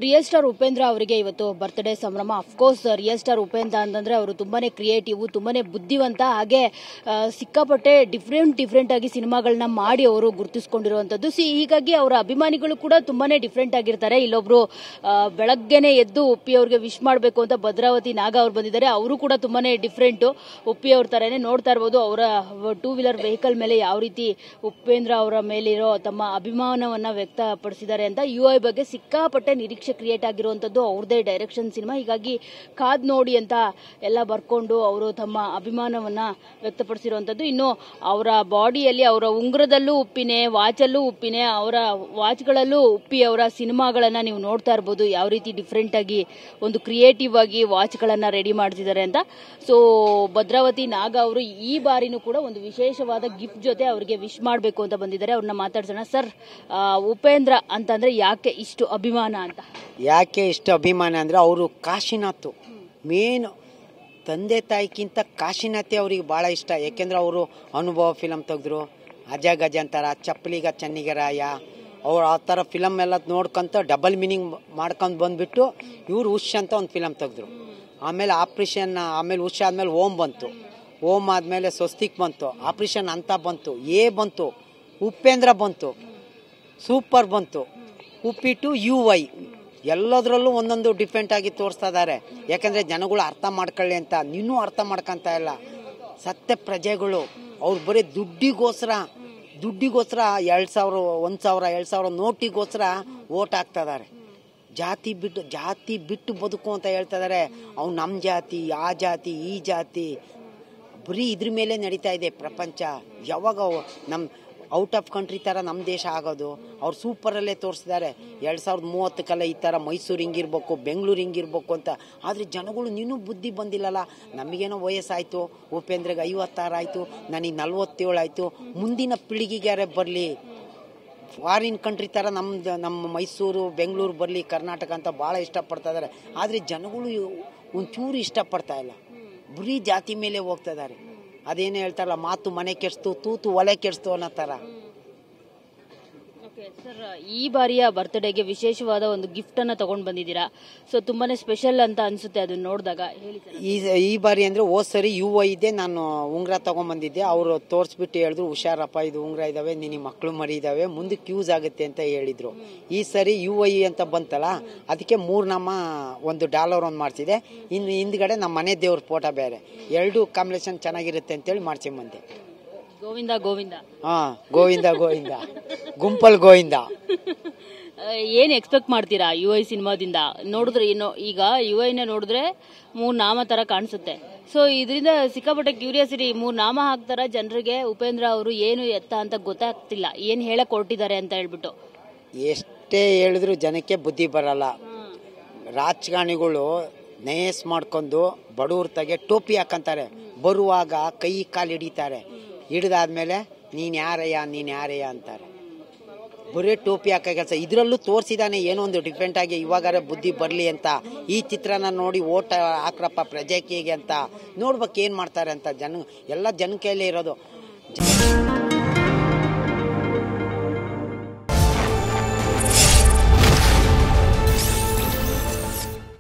Real star Upendra ಅವರಿಗೆ ಇವತ್ತು birthday ಸಂಭ್ರಮ. ಅಫ್ಕೋರ್ಸ್ ರಿಯಲ್ ಸ್ಟಾರ್ ಉಪೇಂದ್ರ ಅಂತಂದ್ರೆ ಅವರು ತುಂಬಾನೇ ಕ್ರಿಯೇಟಿವ್, ತುಂಬಾನೇ ಬುದ್ಧಿವಂತ, ಹಾಗೆ ಸಿಕ್ಕಾಪಟ್ಟೆ ಡಿಫ್ರೆಂಟ್ ಆಗಿ ಸಿನಿಮಾಗಳನ್ನ ಮಾಡಿ ಅವರು ಗುರುತಿಸಿಕೊಂಡಿರುವಂತದ್ದು. ಹೀಗಾಗಿ ಅವರ ಅಭಿಮಾನಿಗಳು ಕೂಡ ತುಂಬಾನೇ ಡಿಫ್ರೆಂಟ್ ಆಗಿರ್ತಾರೆ. ಇಲ್ಲೊಬ್ರು ಬೆಳಗ್ಗೆನೆ ಎದ್ದು ಉಪ್ಪಿ ಅವ್ರಿಗೆ ವಿಶ್ ಮಾಡಬೇಕು ಅಂತ ಭದ್ರಾವತಿ ನಾಗ ಅವ್ರು ಬಂದಿದ್ದಾರೆ. ಅವರು ಕೂಡ ತುಂಬಾನೇ ಡಿಫ್ರೆಂಟ್, ಉಪ್ಪಿ ಅವ್ರ ತರನೇ ನೋಡ್ತಾ ಇರಬಹುದು. ಅವರ 2 ವೀಲರ್ ವೆಹಿಕಲ್ ಮೇಲೆ ಯಾವ ರೀತಿ ಉಪೇಂದ್ರ ಅವರ ಮೇಲಿರೋ ತಮ್ಮ ಅಭಿಮಾನವನ್ನ ವ್ಯಕ್ತಪಡಿಸಿದ್ದಾರೆ ಅಂತ. UI ಬಗ್ಗೆ ಸಿಕ್ಕಾಪಟ್ಟೆ ನಿರೀಕ್ಷೆ ಕ್ರಿಯೇಟ್ ಆಗಿರುವಂತದ್ದು, ಅವ್ರದೇ ಡೈರೆಕ್ಷನ್ ಸಿನಿಮಾ. ಹೀಗಾಗಿ ಕಾದ್ ನೋಡಿ ಅಂತ ಎಲ್ಲ ಬರ್ಕೊಂಡು ಅವರು ತಮ್ಮ ಅಭಿಮಾನವನ್ನ ವ್ಯಕ್ತಪಡಿಸಿರುವಂತದ್ದು. ಇನ್ನು ಅವರ ಬಾಡಿಯಲ್ಲಿ ಅವರ ಉಂಗುರದಲ್ಲೂ ಉಪ್ಪಿನೇ, ವಾಚಲ್ಲೂ ಉಪ್ಪಿನೇ, ಅವರ ವಾಚ್ಗಳಲ್ಲೂ ಉಪ್ಪಿ ಅವರ ಸಿನಿಮಾಗಳನ್ನ ನೀವು ನೋಡ್ತಾ ಇರಬಹುದು. ಯಾವ ರೀತಿ ಡಿಫ್ರೆಂಟ್ ಆಗಿ ಒಂದು ಕ್ರಿಯೇಟಿವ್ ಆಗಿ ವಾಚ್ಗಳನ್ನ ರೆಡಿ ಮಾಡ್ತಿದ್ದಾರೆ ಅಂತ. ಸೊ ಭದ್ರಾವತಿ ನಾಗ ಅವರು ಈ ಬಾರಿನೂ ಕೂಡ ಒಂದು ವಿಶೇಷವಾದ ಗಿಫ್ಟ್ ಜೊತೆ ಅವರಿಗೆ ವಿಶ್ ಮಾಡಬೇಕು ಅಂತ ಬಂದಿದ್ದಾರೆ. ಅವ್ರನ್ನ ಮಾತಾಡ್ಸೋಣ. ಸರ್, ಉಪೇಂದ್ರ ಅಂತಂದ್ರೆ ಯಾಕೆ ಇಷ್ಟು ಅಭಿಮಾನ ಅಂತ? ಯಾಕೆ ಇಷ್ಟು ಅಭಿಮಾನ ಅಂದರೆ ಅವರು ಕಾಶಿನಾಥ್ ಮೇನ್ ತಂದೆ ತಾಯಿಗಿಂತ ಕಾಶಿನಾಥೆ ಅವ್ರಿಗೆ ಭಾಳ ಇಷ್ಟ. ಯಾಕೆಂದ್ರೆ ಅವರು ಅನುಭವ ಫಿಲಮ್ ತೆಗೆದ್ರು, ಅಜ ಗಜಾಂತರ, ಚಪ್ಪಲಿಗ ಚನ್ನಿಗರಾಯ, ಅವ್ರು ಆ ಥರ ಫಿಲಮ್ ಎಲ್ಲ ನೋಡ್ಕೊಂತ ಡಬಲ್ ಮೀನಿಂಗ್ ಮಾಡ್ಕೊಂಡು ಬಂದ್ಬಿಟ್ಟು ಇವ್ರು ಉಷ್ ಅಂತ ಒಂದು ಫಿಲಮ್ ತೆಗೆದ್ರು. ಆಮೇಲೆ ಆಪ್ರೇಷನ್, ಆಮೇಲೆ ಉಷ್ ಆದಮೇಲೆ ಓಂ ಬಂತು, ಓಂ ಆದಮೇಲೆ ಸ್ವಸ್ತಿಕ್ ಬಂತು, ಆಪ್ರೇಷನ್ ಅಂತ ಬಂತು, ಬಂತು, ಉಪೇಂದ್ರ ಬಂತು, ಸೂಪರ್ ಬಂತು, ಉಪ್ಪಿಟ್ಟು UI ಎಲ್ಲದರಲ್ಲೂ ಒಂದೊಂದು ಡಿಫ್ರೆಂಟ್ ಆಗಿ ತೋರಿಸ್ತಾ ಇದ್ದಾರೆ. ಯಾಕಂದರೆ ಜನಗಳು ಅರ್ಥ ಮಾಡ್ಕೊಳ್ಳಿ ಅಂತ. ನೀನು ಅರ್ಥ ಮಾಡ್ಕೊಂತ ಇಲ್ಲ. ಸತ್ಯ ಪ್ರಜೆಗಳು ಅವ್ರು ಬರೀ ದುಡ್ಡಿಗೋಸ್ಕರ 2,000, 1,000, 2,000 ನೋಟಿಗೋಸ್ಕರ ಓಟ್ ಹಾಕ್ತಾ ಇದ್ದಾರೆ. ಜಾತಿ ಬಿಟ್ಟು ಬದುಕು ಅಂತ ಹೇಳ್ತಾ ಇದ್ದಾರೆ. ಅವ್ನು ನಮ್ಮ ಜಾತಿ, ಆ ಜಾತಿ, ಈ ಜಾತಿ, ಬರೀ ಇದ್ರ ಮೇಲೆ ನಡೀತಾ ಇದೆ ಪ್ರಪಂಚ. ಯಾವಾಗ ನಮ್ಮ ಔಟ್ ಆಫ್ ಕಂಟ್ರಿ ಥರ ನಮ್ಮ ದೇಶ ಆಗೋದು? ಅವ್ರು ಸೂಪರಲ್ಲೇ ತೋರಿಸಿದ್ದಾರೆ. 2030 ಈ ಥರ ಮೈಸೂರು ಹಿಂಗಿರ್ಬೇಕು, ಬೆಂಗಳೂರು ಹಿಂಗಿರ್ಬೇಕು ಅಂತ. ಆದರೆ ಜನಗಳು ನೀನು ಬುದ್ಧಿ ಬಂದಿಲ್ಲಲ್ಲ. ನಮಗೇನೋ ವಯಸ್ಸಾಯಿತು, ಉಪೇಂದ್ರಗೆ 56 ಆಯಿತು, ನನಗೆ 47 ಆಯಿತು. ಮುಂದಿನ ಪೀಳಿಗೆಗಾರೆ ಬರಲಿ, ಫಾರಿನ್ ಕಂಟ್ರಿ ಥರ ನಮ್ಮ ಮೈಸೂರು ಬೆಂಗಳೂರು ಬರಲಿ, ಕರ್ನಾಟಕ ಅಂತ ಭಾಳ ಇಷ್ಟಪಡ್ತಾ ಇದ್ದಾರೆ. ಆದರೆ ಜನಗಳು ಒಂಚೂರು ಇಷ್ಟಪಡ್ತಾ ಇಲ್ಲ, ಬರೀ ಜಾತಿ ಮೇಲೆ ಹೋಗ್ತಾ ಇದ್ದಾರೆ. ಅದೇನು ಹೇಳ್ತಾರಲ್ಲ, ಮಾತು ಮನೆ ಕೆಡಿಸ್ತು, ತೂತು ಒಲೆ ಕೆಡಿಸ್ತು ಅನ್ನೋ ಥರ. ಸರ್, ಈ ಬಾರಿಯ ಬರ್ತ್ಡೇಗೆ ವಿಶೇಷವಾದ ಒಂದು ಗಿಫ್ಟ್ ಅನ್ನ ತಗೊಂಡ್ ಬಂದಿದ್ದೀರಾ. ಸೊ ತುಂಬಾನೇ ಸ್ಪೆಷಲ್ ಅಂತ ಅನ್ಸುತ್ತೆ ಅದನ್ನ ನೋಡಿದಾಗ. ಈ ಬಾರಿ ಅಂದ್ರೆ ಹೋದ್ ಸರಿ UI ಇದೆ, ನಾನು ಉಂಗ್ರ ತಗೊಂಡ್ಬಂದಿದ್ದೆ. ಅವರು ತೋರಿಸ್ಬಿಟ್ಟು ಹೇಳಿದ್ರು, ಹುಷಾರಪ್ಪ, ಇದು ಉಂಗ್ರ ಇದಾವೆ, ನಿನ್ನ ಮಕ್ಕಳು ಮರಿ ಇದಾವೆ, ಮುಂದಕ್ಕೆ ಯೂಸ್ ಆಗುತ್ತೆ ಅಂತ ಹೇಳಿದ್ರು. ಈ ಸರಿ UI ಅಂತ ಬಂತಲ್ಲ, ಅದಕ್ಕೆ 3 ನಾಮ, $1 ಒಂದು ಮಾಡ್ತಿದೆ. ಇನ್ನು ಹಿಂದ್ಗಡೆ ನಮ್ಮ ಮನೆ ದೇವ್ರ ಫೋಟೋ ಬೇರೆ, 2 ಕಾಂಬಿನೇಷನ್ ಚೆನ್ನಾಗಿರುತ್ತೆ ಅಂತೇಳಿ ಮಾಡ್ಕೊಂಬಂದೆ. ಗೋವಿಂದ ಗೋವಿಂದ, ಗೋವಿಂದ ಗೋವಿಂದ, ಗುಂಪಲ್ ಗೋವಿಂದ. ಏನ್ ಎಕ್ಸ್ಪೆಕ್ಟ್ ಮಾಡ್ತೀರಾ UI ಸಿನಿಮಾದಿಂದ? ನೋಡಿದ್ರೆ ಏನು, ಈಗ UI ನೋಡಿದ್ರೆ 3 ನಾಮ ತರ ಕಾಣಿಸುತ್ತೆ. ಸೊ ಇದರಿಂದ ಸಿಕ್ಕಾಪಟ್ಟೆ ಕ್ಯೂರಿಯಾಸಿಟಿ. 3 ನಾಮ ಹಾಕ್ತಾರ ಜನರಿಗೆ. ಉಪೇಂದ್ರ ಅವರು ಏನು ಎತ್ತ ಅಂತ ಗೊತ್ತಾಗ್ತಿಲ್ಲ, ಏನ್ ಹೇಳಕ್ ಹೊರಟಿದ್ದಾರೆ ಅಂತ ಹೇಳ್ಬಿಟ್ಟು. ಎಷ್ಟೇ ಹೇಳಿದ್ರು ಜನಕ್ಕೆ ಬುದ್ಧಿ ಬರಲ್ಲ. ರಾಜಕಾರಣಿಗಳು ನಯಸ್ ಮಾಡ್ಕೊಂಡು ಬಡವ್ರ ತಗೆ ಟೋಪಿ ಹಾಕಂತಾರೆ. ಬರುವಾಗ ಕೈ ಕಾಲು ಹಿಡಿತಾರೆ, ಹಿಡಿದಾದ್ಮೇಲೆ ನೀನ್ ಯಾರಯ್ಯ ಅಂತಾರೆ. ಬರೀ ಟೋಪಿ ಹಾಕ ಕೆಲಸ. ಇದರಲ್ಲೂ ತೋರಿಸಿದಾನೆ ಏನೋ ಒಂದು ಡಿಫ್ರೆಂಟ್ ಆಗಿ, ಇವಾಗಾರ ಬುದ್ಧಿ ಬರಲಿ ಅಂತ. ಈ ಚಿತ್ರನ ನೋಡಿ ಓಟ್ ಹಾಕ್ರಪ್ಪ ಪ್ರಜಾಕಿಗೆ ಅಂತ ನೋಡ್ಬೇಕು ಏನ್ ಮಾಡ್ತಾರೆ ಅಂತ. ಎಲ್ಲ ಜನ ಕೈಲೇ ಇರೋದು.